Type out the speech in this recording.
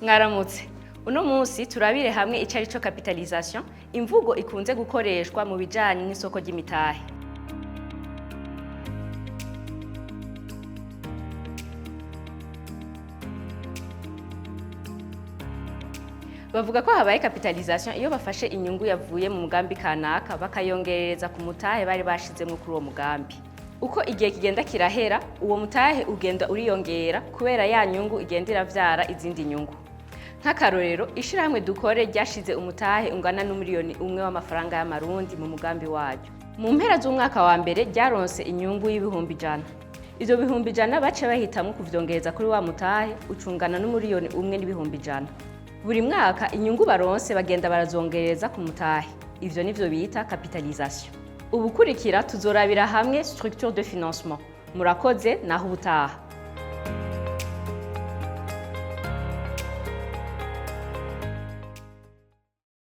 Mwaramutse. Uno munsi turabire hamwe icari co capitalisation, imvugo ikunze gukoreshwa mu bijanye n'isoko ry'imitahe. Bavuga ko habaye capitalisation iyo bafashe inyungu yavuye mu mugambi kanaka bakayongerereza ku mutahe bari bashizemwo kuri uwo mugambi. Uko igihe kigenda kirahera, uwo mutahe ugenda uriyongera kubera ya nyungu igenda iravyara izindi nyungu. Nk'akarorero, ishirahamwe Dukore ryashize umutahe ungana n'umiliyoni umwe w'amafaranga y'amarundi mu mugambi waryo. Mu mpera z'umwaka wa mbere ryaronse inyungu y'ibihumbi 100. Ivyo bihumbi 100 bace bahitamwo kuvyongereza kuri wa mutahe ucungana n'umiliyoni umwe n'ibihumbi 100. Buri mwaka inyungu baronse bagenda barazongereza ku mutahe. Ivyo nivyo bita capitalisation. Ubukurikira tuzorabira hamwe structure de financement. Murakoze naho ubutaha.